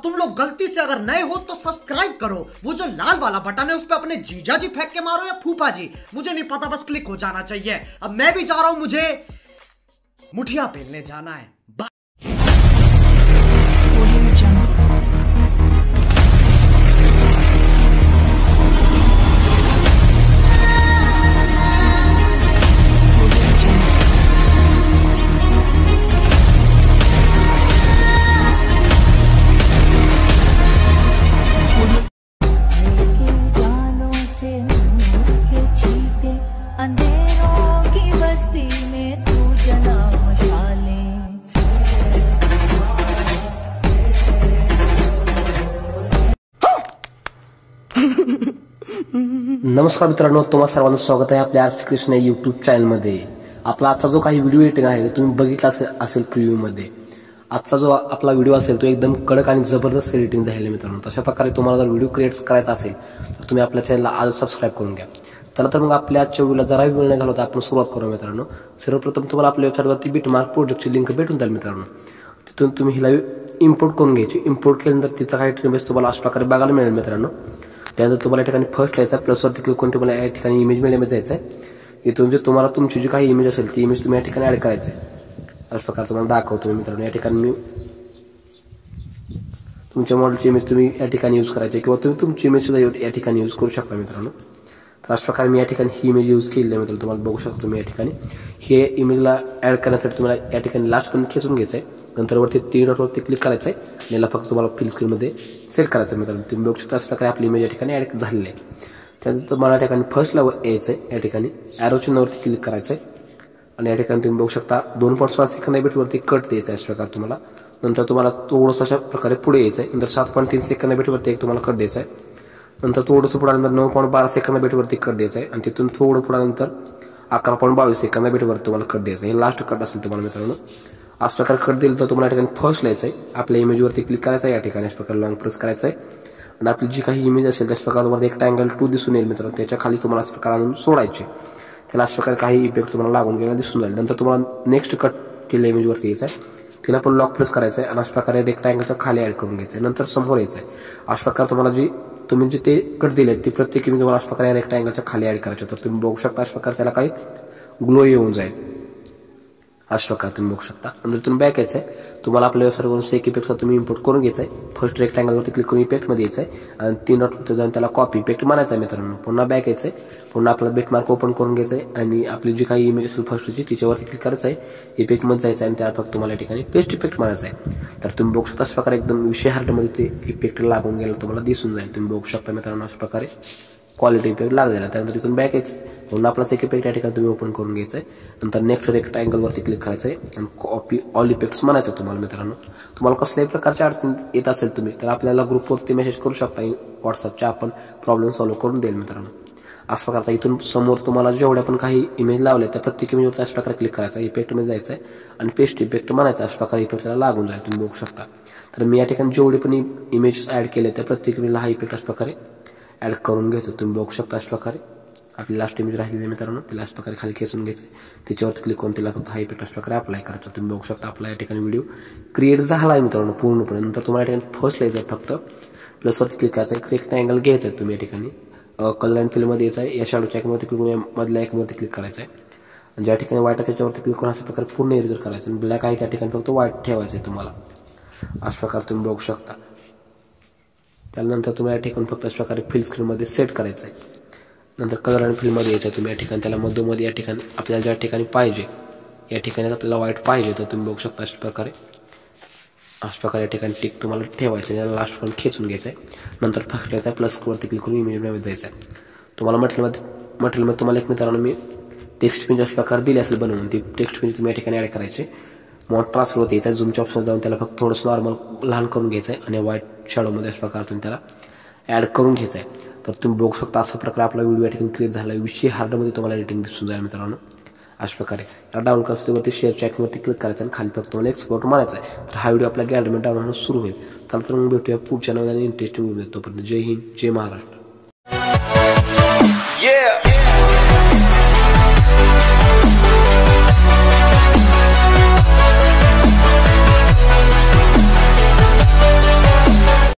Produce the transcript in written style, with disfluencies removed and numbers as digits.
अब तुम लोग गलती से अगर नए हो तो सब्सक्राइब करो, वो जो लाल वाला बटन है उस पर अपने जीजा जी फेंक के मारो या फूफा जी, मुझे नहीं पता, बस क्लिक हो जाना चाहिए। अब मैं भी जा रहा हूं, मुझे मुठिया पेलने जाना है। नमस्कार मित्रांनो, तुम्हा सर्वांचं स्वागत आहे आपल्या आरसी कृष्ण यूट्यूब चॅनलमध्ये। आपला आजचा जो काही व्हिडिओ एडिटिंग आहे तुम्ही बघितला असेल प्रिव्ह्यू मध्ये। आजचा जो आपला व्हिडिओ असेल तो एकदम कडक आणि जबरदस्त एडिटिंग झालेला आहे मित्रांनो। तशा प्रकारे तुम्हाला जर व्हिडिओ क्रिएट करायचा असेल तर तुम्ही आपल्या चॅनलला आज सबस्क्राइब करून घ्या। चला तर मग आपल्या आजच्या व्हिडिओला जरा वेळ न घालवता आपण सुरुवात करू मित्रांनो। सर्वप्रथम तुम्हाला आपल्या वेबसाईटवरती बिटमार्क प्रोजेक्टची लिंक भेटून जाईल मित्रांनो। तिथून तुम्ही हिला इम्पोर्ट करून घ्यायची। इम्पोर्ट केल्यानंतर तिचा काही ट्रिमेस तुम्हाला अशा प्रकारे बघायला मिळेल मित्रांनो। त्यानंतर तुम्हाला या ठिकाणी फर्स्ट यायचा प्लसवरती क्लिक करून तुम्हाला या ठिकाणी इमेज मध्ये जायचं आहे। इथून जे तुम्हाला तुमची जी काही इमेज असेल ती इमेज तुम्ही या ठिकाणी ऍड करायची आहे। अशा प्रकारे तुम्हाला दाखवतो मित्रांनो। या ठिकाणी मी तुमच्या मॉडेलची इमेज तुम्ही या ठिकाणी यूज करायची किंवा तुम्ही तुमची इमेज सुद्धा या ठिकाणी यूज करू शकता मित्रांनो। तर अशा प्रकारे मी या ठिकाणी ही इमेज यूज केली आहे मित्रांनो। तुम्हाला बघू शकता तुम्ही या ठिकाणी हे इमेजला ऍड करण्यासाठी तुम्हाला या ठिकाणी लास्ट पण खेचून घ्यायचं आहे। नंतर वरती 3 डॉटवरती क्लिक करायचं आहे आणि याला फक्त तुम्हाला फिल स्क्रीन मध्ये सेट करायचं मित्रांनो। तुम्ही बघू शकता अशा प्रकारे आपली इमेज या ठिकाणी ऍड झालेली आहे। त्यानंतर तुम्हाला या ठिकाणी फर्स्टला यायचं आहे। या ठिकाणी ॲरो चिन्हावरती क्लिक करायचं आहे आणि या ठिकाणी तुम्ही बघू शकता 2.16 सेकंद बिटवरती कट द्यायचा आहे अशा प्रकारे तुम्हाला। नंतर तुम्हाला थोडंसं अशा प्रकारे पुढे यायचं आहे। नंतर 7.3 सेकंद बिटवरती एक तुम्हाला कट द्यायचा आहे। नंतर थोडंसं पुढे नंतर 9.12 सेकंद बिटवरती कट द्यायचा आहे आणि तिथून थोडं पुढे नंतर 11.22 सेकंद बिटवरती तुम्हाला कट द्यायचा आहे। हे लास्ट कट असेल तुम्हाला मित्रांनो। अशा प्रकारे कट दिलं तर तुम्हाला या ठिकाणी फर्स्ट लिहायचं आहे। आपल्या इमेजवरती क्लिक करायचं आहे। या ठिकाणी अशा प्रकारे लॉंग प्रेस करायचं आहे आणि आपली जी काही इमेज असेल त्याच प्रकारे तुम्हाला एक ट्रायंगल 2 दिसून येईल मित्रांनो। त्याच्या खाली तुम्हाला अशा प्रकारे आणून सोडायचे। त्याला अशा प्रकारे काही इफेक्ट तुम्हाला लागून गेला दिसून जाईल। नंतर तुम्हाला नेक्स्ट कट केलेल्या इमेजवरती यायचं आहे। तिला पण लॉक प्रेस करायचं आहे आणि अशा प्रकारे रेक्टँगलच्या खाली ऍड करून घ्यायचं आहे। नंतर समोर यायचं आहे। अशा प्रकारे तुम्हाला तुम्ही जे ते कट दिले ती प्रत्येक इमेज तुम्हाला अशा प्रकारे रेक्टँगलच्या खाली ऍड करायचे। तर तुम्ही बघू शकता अशा प्रकारे त्याला काही ग्लो येऊन जाईल। अशा प्रकारे तुम्ही बघू शकता। नंतर तुम्ही बॅक यायचं आहे। तुम्हाला आपल्या वेबसाईटवरून सेक इफेक्टचा तुम्ही इम्पोर्ट करून घ्यायचा आहे। फर्स्ट रेक्टँगलवरती क्लिक करून इफेक्ट मध्ये यायचं आहे आणि 3 डॉट जाऊन त्याला कॉपी इफेक्ट म्हणायचा आहे मित्रांनो। पुन्हा बॅक यायचं आहे। पुन्हा आपल्याला बिटमार्क ओपन करून घ्यायचं आहे आणि आपली जी काही इमेज असेल फर्स्टची तिच्यावरती क्लिक करायचं आहे। इफेक्ट मध्ये जायचं आहे आणि त्याला फक्त तुम्हाला या ठिकाणी पेस्ट इफेक्ट म्हणायचा आहे। तर तुम्ही बघू शकता अशा प्रकारे एकदम विषय हार्डमध्ये ते इफेक्ट लागून गेलं तुम्हाला दिसून जाईल। तुम्ही बघू शकता मित्रांनो अशा प्रकारे क्वालिटी इफेक्ट लागलेला। त्यानंतर तिथून बॅक यायचं पुन्हा आपला सेक इफेक्ट या ठिकाणी तुम्ही ओपन करून घ्यायचं आहे। नंतर नेक्स्ट रेक्टँगल वरती क्लिक करायचं आहे आणि कॉपी ऑल इफेक्ट्स म्हणायचं तुम्हाला मित्रांनो। तुम्हाला कसल्याही प्रकारच्या अडचण येत असेल तुम्ही तर आपल्याला ग्रुपवरती मेसेज करू शकता। व्हॉट्सअपच्या आपण प्रॉब्लेम सॉल्व्ह करून देईल मित्रांनो। अशा प्रकारचा इथून समोर तुम्हाला जेवढ्या पण काही इमेज लावले त्या प्रत्येक इमेजवरती अशा प्रकारे क्लिक करायचा, इफेक्ट मध्ये जायचं आहे आणि पेस्ट इफेक्ट म्हणायचा। अशा प्रकारे इफेक्ट त्याला लागून जाईल। तुम्ही बघू शकता। तर मी या ठिकाणी जेवढे पण इमेजेस ऍड केले त्या प्रत्येक इमेजला हा इफेक्ट अशा प्रकारे ऍड करून घेतो। तुम्ही बघू शकता अशा प्रकारे आपली लास्ट इमेज राहिलेली मित्रांनो। तिला अशा प्रकारे खाली खेचून घ्यायचं, त्याच्यावरती क्लिक करून तिला फक्त हा इफेक्ट अशा प्रकारे अप्लाय करायचा। तुम्ही बघू शकता आपला या ठिकाणी व्हिडिओ क्रिएट झाला आहे मित्रांनो पूर्णपणे। नंतर तुम्हाला या ठिकाणी फर्स्ट लिहायचं फक्त प्लसवरती क्लिक करायचं आहे। रेक्टँगल घ्यायचं आहे तुम्ही या ठिकाणी कलर अँड फिल मध्ये यायचं आहे। या शॅडोच्या एकमध्ये क्लिक करून मधल्या एकमध्ये क्लिक करायचं आहे आणि ज्या ठिकाणी व्हाईट आहे त्याच्यावरती क्लिक करून अशा प्रकारे पूर्ण इरेजर करायचं आणि ब्लॅक आहे त्या ठिकाणी फक्त व्हाईट ठेवायचं आहे तुम्हाला। अशा प्रकारे तुम्ही बघू शकता। त्यानंतर तुम्ही या ठिकाणी फक्त अशा प्रकारे फिल स्क्रीन मध्ये सेट करायचं आहे। नंतर कलर अँड फिल मध्ये यायचं आहे तुम्ही या ठिकाणी त्याला मधोमध या ठिकाणी आपल्याला ज्या ठिकाणी पाहिजे या ठिकाणी आपल्याला व्हाईट पाहिजे तर तुम्ही बघू शकता अशा प्रकारे या ठिकाणी टिक तुम्हाला ठेवायचं आहे। लास्ट पण खेचून घ्यायचं आहे। नंतर फर्स्ट यायचं प्लस वरती क्लिक करून इमेज मध्ये जायचं आहे। तुम्हाला मटेरियल तुम्हाला एक मित्रांनो मी टेक्स्ट पेज अशा प्रकारे दिली असेल बनवून, ती टेक्स्ट पेज तुम्ही या ठिकाणी ऍड करायचे। मॉड ट्रान्सफर होते यायचं झूमच्या ऑप्शन जाऊन त्याला फक्त थोडंसं नॉर्मल लहान करून घ्यायचं आहे आणि व्हाईट शॅडोमध्ये अशा प्रकारे तुम्ही त्याला ऍड करून घ्यायचं आहे। तर तुम्ही बघू शकता अशा प्रकारे आपला व्हिडिओ या ठिकाणी क्रिएट झाला। विषय हार्डमध्ये तुम्हाला एडिटिंग दिसून जाईल मित्रांनो। अशा प्रकारे त्याला डाऊनलोड करायचं वरती शेअरच्या आयकॉनवरती क्लिक करायचं आणि खाली फक्त तुम्हाला एक्सपोर्ट मारायचं आहे। तर हा व्हिडिओ आपल्या गॅलरीमध्ये डाऊनलोड होणं सुरू होईल। चला तर मग भेटूया पुढच्या नवीन इंटरेस्टिंग व्हिडिओ। तोपर्यंत जय हिंद, जय महाराष्ट्र।